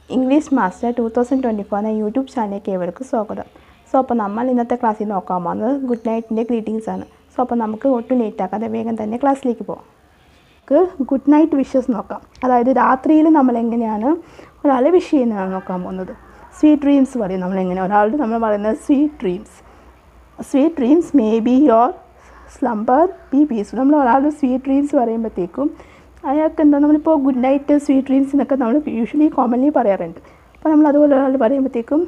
English master 2024 എന്ന YouTube ചാനലിലേക്ക് ഏവർക്കും സ്വാഗതം. അപ്പോൾ നമ്മൾ ഇന്നത്തെ ക്ലാസ്സിൽ നോക്കാൻ പോകുന്നത് ഗുഡ് നൈറ്റിൻ്റെ ഗ്രീറ്റിംഗ്സ് ആണ്. അപ്പോൾ നമുക്ക് ഒട്ടും ലേറ്റ് ആക്കാതെ വേഗം തന്നെ ക്ലാസ്സിലേക്ക് പോകാം. നമുക്ക് ഗുഡ് നൈറ്റ് വിഷസ് നോക്കാം. അതായത് രാത്രിയിൽ നമ്മൾ എങ്ങനെയാണ് ഒരാളെ വിഷ് ചെയ്യുന്നതാണ് നോക്കാൻ പോകുന്നത്. സ്വീറ്റ് ഡ്രീംസ് പറയും നമ്മളെങ്ങനെ ഒരാളുടെ നമ്മൾ പറയുന്നത് sweet dreams may be your slumber B peaceful. നമ്മൾ ഒരാളുടെ സ്വീറ്റ് ഡ്രീംസ് പറയുമ്പോഴത്തേക്കും അയാൾക്ക് എന്താ നമ്മളിപ്പോൾ ഗുഡ് നൈറ്റ് സ്വീറ്റ് ഡ്രീംസ് എന്നൊക്കെ നമ്മൾ യൂഷ്വലി കോമൺലി പറയാറുണ്ട്. അപ്പോൾ നമ്മൾ അതുപോലെ ഒരാൾ പറയുമ്പോഴത്തേക്കും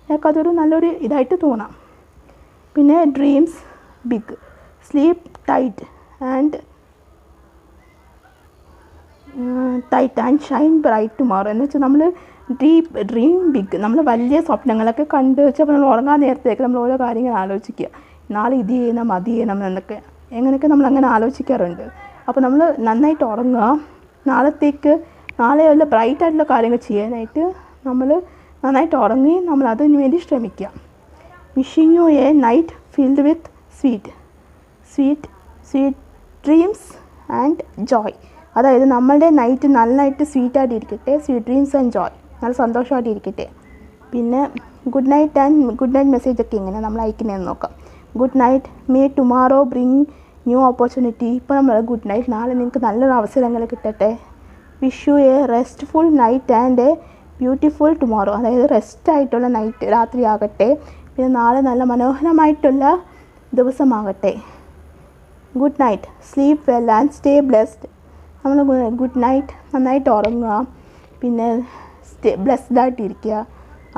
അയാൾക്കതൊരു നല്ലൊരു ഇതായിട്ട് തോന്നാം. പിന്നെ dreams big, sleep tight and shine bright tomorrow എന്ന് വെച്ചാൽ നമ്മൾ ഡ്രീം ബിഗ്, നമ്മൾ വലിയ സ്വപ്നങ്ങളൊക്കെ കണ്ട് വെച്ചാൽ നമ്മൾ ഉറങ്ങാൻ നേരത്തേക്ക് നമ്മൾ ഓരോ കാര്യങ്ങൾ ആലോചിക്കുക. നാളെ ഇത് ചെയ്യണം അത് ചെയ്യണം എന്നൊക്കെ എങ്ങനെയൊക്കെ നമ്മൾ അങ്ങനെ ആലോചിക്കാറുണ്ട്. അപ്പോൾ നമ്മൾ നന്നായിട്ട് ഉറങ്ങുക, നാളെ വല്ല ബ്രൈറ്റ് ആയിട്ടുള്ള കാര്യങ്ങൾ ചെയ്യാനായിട്ട് നമ്മൾ നന്നായിട്ട് ഉറങ്ങി നമ്മൾ അതിന് വേണ്ടി ശ്രമിക്കുക. Wishing U A night filled with sweet dreams and Joy. അതായത് നമ്മളുടെ നൈറ്റ് നന്നായിട്ട് സ്വീറ്റായിട്ടിരിക്കട്ടെ, സ്വീറ്റ് ഡ്രീംസ് ആൻഡ് ജോയ്, നല്ല സന്തോഷമായിട്ടിരിക്കട്ടെ. പിന്നെ ഗുഡ് നൈറ്റ് മെസ്സേജൊക്കെ എങ്ങനെ നമ്മൾ അയക്കുന്നതെന്ന് നോക്കാം. Good night, may tomorrow bring new opportunity. ഇപ്പോൾ നമ്മൾ ഗുഡ് നൈറ്റ്, നാളെ നിങ്ങൾക്ക് നല്ലൊരു അവസരങ്ങൾ കിട്ടട്ടെ. Wish you a restful night and a beautiful tomorrow. അതായത് റെസ്റ്റ് ആയിട്ടുള്ള നൈറ്റ് രാത്രി ആകട്ടെ, പിന്നെ നാളെ നല്ല മനോഹരമായിട്ടുള്ള ദിവസമാകട്ടെ. Good night, sleep well and stay blessed. നമ്മൾ ഗുഡ് നൈറ്റ്, നന്നായിട്ട് ഉറങ്ങുക, പിന്നെ ബ്ലെസ്ഡ് ആയിട്ടിരിക്കുക,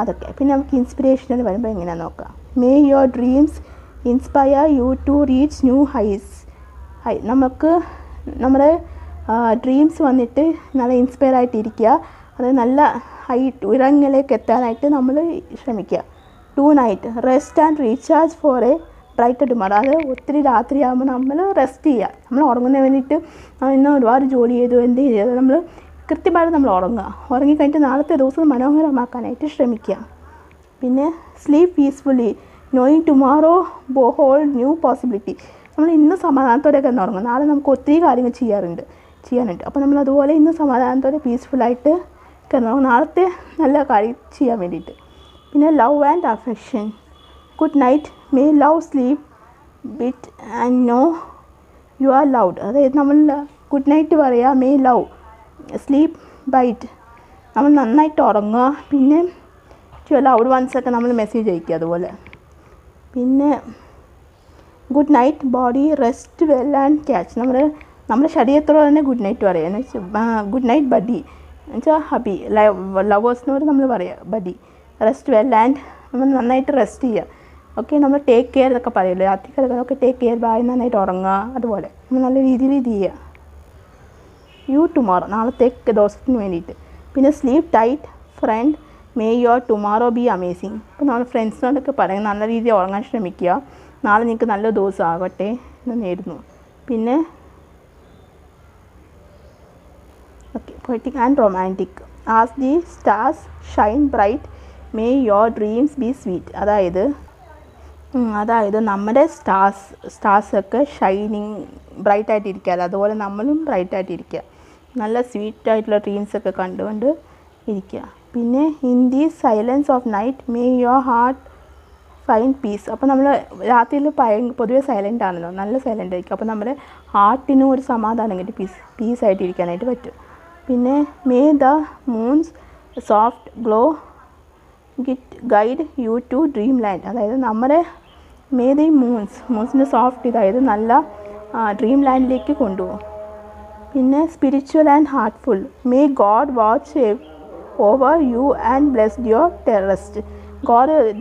അതൊക്കെ. പിന്നെ നമുക്ക് ഇൻസ്പിറേഷനിൽ വരുമ്പോൾ എങ്ങനെയാണെന്ന് നോക്കാം. May your dreams inspire you to reach new highs. നമുക്ക് നമ്മുടെ ഡ്രീംസ് വന്നിട്ട് നല്ല ഇൻസ്പയർ ആയിട്ടിരിക്കുക, അത് നല്ല ഉയരങ്ങളിലേക്ക് എത്താനായിട്ട് നമ്മൾ ശ്രമിക്കുക. Tonight, rest and recharge for a brighter tomorrow. അത് ഒത്തിരി രാത്രിയാകുമ്പോൾ നമ്മൾ റെസ്റ്റ് ചെയ്യുക. നമ്മൾ ഉറങ്ങുന്നതിന് വേണ്ടിയിട്ട് ഇന്ന് ഒരുപാട് ജോലി ചെയ്തു എന്ത് ചെയ്തു നമ്മൾ കൃത്യമായിട്ട് നമ്മൾ ഉറങ്ങിക്കഴിഞ്ഞിട്ട് നാളത്തെ ദിവസം മനോഹരമാക്കാനായിട്ട് ശ്രമിക്കുക. പിന്നെ sleep peacefully knowing tomorrow hold new possibility. നമ്മൾ ഇന്ന് സമാധാനത്തോടെയൊക്കെ ഒന്ന് ഉറങ്ങും, നാളെ നമുക്ക് ഒത്തിരി കാര്യങ്ങൾ ചെയ്യാനുണ്ട്. അപ്പോൾ നമ്മൾ അതുപോലെ ഇന്ന് സമാധാനത്തോടെ പീസ്ഫുള്ളായിട്ട് കിടന്നുറങ്ങും, നാളത്തെ നല്ല കാര്യം ചെയ്യാൻ വേണ്ടിയിട്ട്. പിന്നെ love and affection. Good night, may love sleep bit and know you are loud. അതായത് നമ്മൾ ഗുഡ് നൈറ്റ് പറയുക, മേ ലവ് സ്ലീപ്പ് ബൈറ്റ്, നമ്മൾ നന്നായിട്ട് ഉറങ്ങുക, പിന്നെ ലൗഡ് വൺസൊക്കെ നമ്മൾ മെസ്സേജ് അയക്കുക അതുപോലെ. പിന്നെ good night body rest well and catch. നമ്മുടെ ശരീരത്തോടെ തന്നെ ഗുഡ് നൈറ്റ് പറയുക എന്ന് വെച്ചാൽ ഗുഡ് നൈറ്റ് ബഡി എന്ന് വെച്ചാൽ ഹബി, ലവേഴ്സിനോട് നമ്മൾ പറയുക ബഡി. റെസ്റ്റ് വെൽ ആൻഡ് നമ്മൾ നന്നായിട്ട് റെസ്റ്റ് ചെയ്യുക. ഓക്കെ, നമ്മൾ ടേക്ക് കെയർ എന്നൊക്കെ പറയുമല്ലോ രാത്രി കിടക്കുന്നതൊക്കെ, ടേക്ക് കെയർ ബായ്, നന്നായിട്ട് ഉറങ്ങുക, അതുപോലെ നമ്മൾ നല്ല രീതിയിൽ ഇത് ചെയ്യുക. യു ടുമോറോ, നാളത്തേക്ക് ദിവസത്തിന് വേണ്ടിയിട്ട്. പിന്നെ sleep tight friend, may your tomorrow be amazing. ഇപ്പോൾ നമ്മൾ ഫ്രണ്ട്സിനോടൊക്കെ പറയും നല്ല രീതിയിൽ ഉറങ്ങാൻ ശ്രമിക്കുക, നാളെ നിങ്ങൾക്ക് നല്ല ദിവസം ആകട്ടെ എന്ന് നേരുന്നു. പിന്നെ okay, poetic and romantic. As the stars Shine bright, may your dreams B sweet. അതായത് നമ്മുടെ സ്റ്റാർസൊക്കെ ഷൈനിങ് ബ്രൈറ്റായിട്ടിരിക്കുക, അതുപോലെ നമ്മളും ബ്രൈറ്റായിട്ടിരിക്കുക, നല്ല സ്വീറ്റായിട്ടുള്ള ഡ്രീംസൊക്കെ കണ്ടുകൊണ്ട് ഇരിക്കുക. പിന്നെ in the silence of night may your heart find peace. അപ്പോൾ നമ്മൾ രാത്രിയിൽ പൊതുവെ സൈലൻ്റ് ആണല്ലോ, നല്ല സൈലൻ്റ് ആയിരിക്കും, അപ്പോൾ നമ്മുടെ ഹാർട്ടിനും ഒരു സമാധാനം കിട്ടി പീസായിട്ടിരിക്കാനായിട്ട് പറ്റും. പിന്നെ may the moon's soft glow guide you to dream land. അതായത് നമ്മുടെ മേ ദി മൂൺസിൻ്റെ സോഫ്റ്റ് ഇതായത് നല്ല ഡ്രീം ലാൻഡിലേക്ക് കൊണ്ടുപോകും. പിന്നെ spiritual and heartful, may God watch over you and blessed your rest.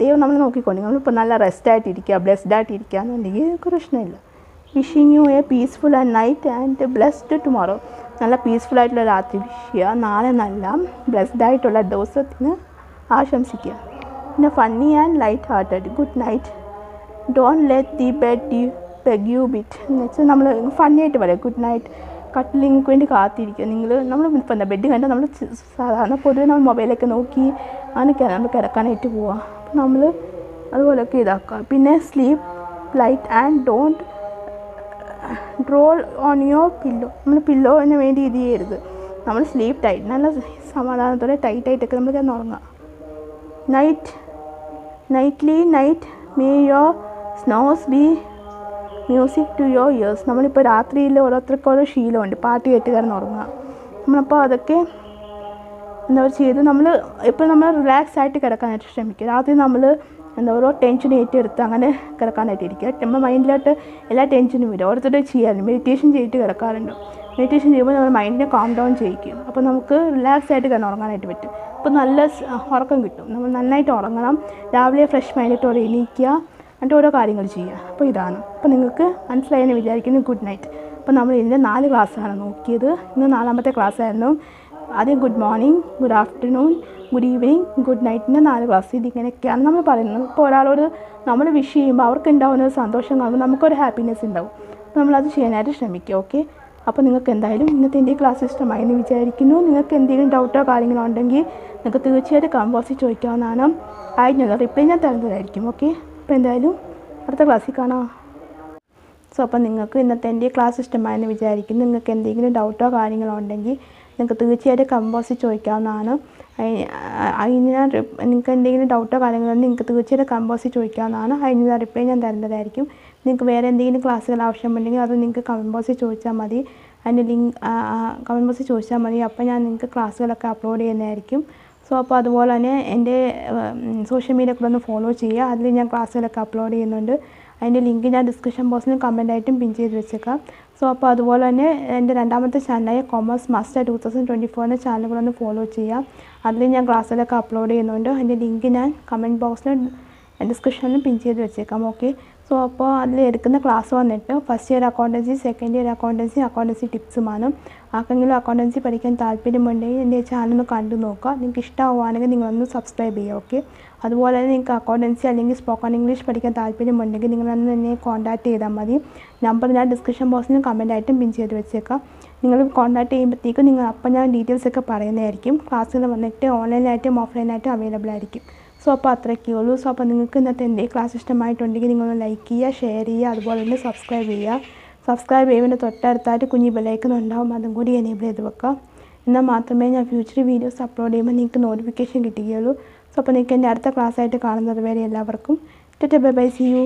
ദൈവം നമ്മൾ നോക്കിക്കൊണ്ട് നമ്മളിപ്പോൾ നല്ല റെസ്റ്റായിട്ടിരിക്കുക, ബ്ലെസ്ഡ് ആയിട്ടിരിക്കുക എന്നുണ്ടെങ്കിൽ പ്രശ്നമില്ല. Wishing U A peaceful and night and blessed tomorrow. നല്ല പീസ്ഫുള്ളായിട്ടുള്ള രാത്രി വിഷ് ചെയ്യുക, നാളെ നല്ല ബ്ലെസ്ഡ് ആയിട്ടുള്ള ദിവസത്തിന് ആശംസിക്കുക. പിന്നെ funny and light hearted. Good night, don't let the bed bug you bite. എന്ന് വെച്ചാൽ നമ്മൾ ഫണ്ണി ആയിട്ട് പറയാം ഗുഡ് നൈറ്റ്, കട്ടിലിങ്ങൾക്ക് വേണ്ടി കാത്തിരിക്കുക. നമ്മൾ ഇപ്പോൾ എന്താ ബെഡ് കണ്ടാൽ നമ്മൾ സാധാരണ പൊതുവെ നമ്മൾ മൊബൈലൊക്കെ നോക്കി അങ്ങനെയൊക്കെയാണ് നമ്മൾ കിടക്കാനായിട്ട് പോവുക. അപ്പോൾ നമ്മൾ അതുപോലെയൊക്കെ ഇതാക്കുക. പിന്നെ sleep light and don't drool on your pillow. നമ്മൾ പില്ലോന് വേണ്ടി ഇത് ചെയ്യരുത്, നമ്മൾ സ്ലീപ്പ് ടൈറ്റ്, നല്ല സമാധാനത്തോടെ ടൈറ്റായിട്ടൊക്കെ നമ്മൾ കിടന്ന് ഉറങ്ങുക. Nightly night may your snores be music to your ears. നമ്മളിപ്പോൾ രാത്രിയിൽ ഓരോരുത്തർക്കും ഓരോ ശീലമുണ്ട്, പാട്ട് കേട്ട് കിടന്ന് ഉറങ്ങുക. നമ്മളപ്പോൾ അതൊക്കെ എന്താ ചെയ്ത് നമ്മൾ ഇപ്പോൾ നമ്മൾ റിലാക്സ് ആയിട്ട് കിടക്കാനായിട്ട് ശ്രമിക്കുക. രാത്രി നമ്മൾ ഓരോ ടെൻഷൻ ഏറ്റെടുത്ത് അങ്ങനെ കിടക്കാനായിട്ട് ഇരിക്കുക. നമ്മുടെ മൈൻഡിലോട്ട് എല്ലാ ടെൻഷനും വരും. ഓരോരുത്തരുടെ ചെയ്യാറുണ്ട്, മെഡിറ്റേഷൻ ചെയ്തിട്ട് കിടക്കാറുണ്ട്. മെഡിറ്റേഷൻ ചെയ്യുമ്പോൾ നമ്മുടെ മൈൻഡിനെ കാം ഡൗൺ ചെയ്യിക്കും. അപ്പോൾ നമുക്ക് റിലാക്സ് ആയിട്ട് കിടന്ന് ഉറങ്ങാനായിട്ട് പറ്റും. അപ്പോൾ നല്ല ഉറക്കം കിട്ടും. നമ്മൾ നന്നായിട്ട് ഉറങ്ങണം. രാവിലെ ഫ്രഷ് മൈൻഡോടെ എണീക്കുക, എന്നിട്ട് ഓരോ കാര്യങ്ങൾ ചെയ്യുക. അപ്പോൾ ഇതാണ്. അപ്പോൾ നിങ്ങൾക്ക് മനസ്സിലായെന്ന് വിചാരിക്കുന്നു. Good night. അപ്പോൾ നമ്മൾ ഇതിൻ്റെ 4 ക്ലാസ്സാണ് നോക്കിയത്. ഇന്ന് 4ാമത്തെ ക്ലാസ്സായിരുന്നു. ആദ്യം good morning, good afternoon, good evening, good നൈറ്റിൻ്റെ 4 ക്ലാസ്. ഇതിങ്ങനെയൊക്കെയാണ് നമ്മൾ പറയുന്നത്. ഇപ്പോൾ ഒരാളോട് നമ്മൾ വിഷ് ചെയ്യുമ്പോൾ അവർക്ക് ഉണ്ടാകുന്ന ഒരു സന്തോഷം കാണുമ്പോൾ നമുക്കൊരു ഹാപ്പിനെസ് ഉണ്ടാവും. അപ്പോൾ നമ്മളത് ചെയ്യാനായിട്ട് ശ്രമിക്കുക. ഓക്കെ. അപ്പോൾ നിങ്ങൾക്ക് എന്തായാലും ഇന്നത്തെ എൻ്റെ ക്ലാസ് ഇഷ്ടമായി എന്ന് വിചാരിക്കുന്നു. നിങ്ങൾക്ക് എന്തെങ്കിലും ഡൗട്ടോ കാര്യങ്ങളോ ഉണ്ടെങ്കിൽ നിങ്ങൾക്ക് തീർച്ചയായിട്ടും കമ്പോസിൽ ചോദിക്കാവുന്നതാണ്. ആയിട്ടുള്ള റിപ്ലൈ ഞാൻ തരുന്നതായിരിക്കും. ഓക്കെ. അപ്പോൾ എന്തായാലും അടുത്ത ക്ലാസ്സിൽ കാണാം. സോ അപ്പോൾ നിങ്ങൾക്ക് ഇന്നത്തെ എൻ്റെ ക്ലാസ് ഇഷ്ടമായെന്ന് വിചാരിക്കുന്നു. നിങ്ങൾക്ക് എന്തെങ്കിലും ഡൗട്ടോ കാര്യങ്ങളോ ഉണ്ടെങ്കിൽ നിങ്ങൾക്ക് തീർച്ചയായിട്ടും കമ്പോസിൽ ചോദിക്കാവുന്നതാണ്. നിങ്ങൾക്ക് എന്തെങ്കിലും ഡൗട്ടോ കാര്യങ്ങളോ ഉണ്ടെങ്കിൽ നിങ്ങൾക്ക് തീർച്ചയായിട്ടും കമ്പോസിൽ ചോദിക്കാവുന്നതാണ്. അതിനുള്ള റിപ്ലൈ ഞാൻ തരുന്നതായിരിക്കും. നിങ്ങൾക്ക് വേറെ എന്തെങ്കിലും ക്ലാസ്സുകൾ ആവശ്യമുണ്ടെങ്കിൽ അത് നിങ്ങൾക്ക് കമൻറ്റ് ബോക്സിൽ ചോദിച്ചാൽ മതി. അതിൻ്റെ ലിങ്ക് കമൻറ്റ് ബോക്സിൽ ചോദിച്ചാൽ മതി. അപ്പോൾ ഞാൻ നിങ്ങൾക്ക് ക്ലാസ്സുകളൊക്കെ അപ്ലോഡ് ചെയ്യുന്നതായിരിക്കും. സോ അപ്പോൾ അതുപോലെ തന്നെ എൻ്റെ സോഷ്യൽ മീഡിയ കൂടെ ഒന്ന് ഫോളോ ചെയ്യുക. അതിൽ ഞാൻ ക്ലാസ്സുകളൊക്കെ അപ്ലോഡ് ചെയ്യുന്നുണ്ട്. അതിൻ്റെ ലിങ്ക് ഞാൻ ഡിസ്ക്രിപ്ഷൻ ബോക്സിലും കമൻറ്റായിട്ടും പിൻ ചെയ്ത് വെച്ചേക്കാം. സോ അപ്പോൾ അതുപോലെ തന്നെ എൻ്റെ 2ാമത്തെ ചാനലായ കൊമേഴ്സ് മാസ്റ്റർ 2024 ചാനൽ കൂടെ ഒന്ന് ഫോളോ ചെയ്യാം. അതിൽ ഞാൻ ക്ലാസ്സുകളൊക്കെ അപ്ലോഡ് ചെയ്യുന്നുണ്ട്. അതിൻ്റെ ലിങ്ക് ഞാൻ കമൻറ്റ് ബോക്സിലും ഡിസ്ക്രിപ്ഷനിലും പിൻ ചെയ്ത് വെച്ചേക്കാം. ഓക്കെ. സോ അപ്പോൾ അതിൽ എടുക്കുന്ന ക്ലാസ് വന്നിട്ട് first year accountancy, second year accountancy ടിപ്സുമാണ്. ആർക്കെങ്കിലും അക്കൗണ്ടൻസി പഠിക്കാൻ താല്പര്യമുണ്ടെങ്കിൽ എൻ്റെ ചാനൽ ഒന്ന് കണ്ടു നോക്കുക. നിങ്ങൾക്ക് ഇഷ്ടമാവുകയാണെങ്കിൽ നിങ്ങളൊന്ന് സബ്സ്ക്രൈബ് ചെയ്യുക. ഓക്കെ. അതുപോലെ തന്നെ നിങ്ങൾക്ക് അക്കൗണ്ടൻസി അല്ലെങ്കിൽ സ്പോക്കൺ ഇംഗ്ലീഷ് പഠിക്കാൻ താല്പര്യമുണ്ടെങ്കിൽ നിങ്ങളൊന്ന് എന്നെ കോൺടാക്ട് ചെയ്താൽ മതി. നമ്പർ ഞാൻ ഡിസ്ക്രിപ്ഷൻ ബോക്സിലും കമൻറ്റായിട്ടും പിൻ ചെയ്ത് വെച്ചേക്കാം. നിങ്ങൾ കോൺടാക്ട് ചെയ്യുമ്പോഴത്തേക്കും അപ്പോൾ ഞാൻ ഡീറ്റെയിൽസൊക്കെ പറയുന്നതായിരിക്കും. ക്ലാസ്സുകൾ വന്നിട്ട് ഓൺലൈനായിട്ടും ഓഫ്ലൈനായിട്ടും അവൈലബിൾ ആയിരിക്കും. സോ അപ്പോൾ അത്രയൊക്കെ ഉള്ളൂ. സോ അപ്പോൾ നിങ്ങൾക്ക് ഇന്നത്തെ എൻ്റെ ക്ലാസ് ഇഷ്ടമായിട്ടുണ്ടെങ്കിൽ നിങ്ങളൊന്ന് ലൈക്ക് ചെയ്യുക, ഷെയർ ചെയ്യുക, അതുപോലെ തന്നെ സബ്സ്ക്രൈബ് ചെയ്യുക. സബ്സ്ക്രൈബ് ചെയ്യുന്നതിൻ്റെ തൊട്ടടുത്തായിട്ട് കുഞ്ഞി ബെല്ലൈക്കൺ ഉണ്ടാവും, അതും കൂടി എനേബിൾ ചെയ്ത് വെക്കുക. എന്നാൽ മാത്രമേ ഞാൻ ഫ്യൂച്ചർ വീഡിയോസ് അപ്ലോഡ് ചെയ്യുമ്പോൾ നിങ്ങൾക്ക് നോട്ടിഫിക്കേഷൻ കിട്ടുകയുള്ളൂ. സോ അപ്പോൾ നിങ്ങൾക്ക് എൻ്റെ അടുത്ത ക്ലാസ്സായിട്ട് കാണുന്നത് വരെ എല്ലാവർക്കും ബൈ ബൈ, സീ യു.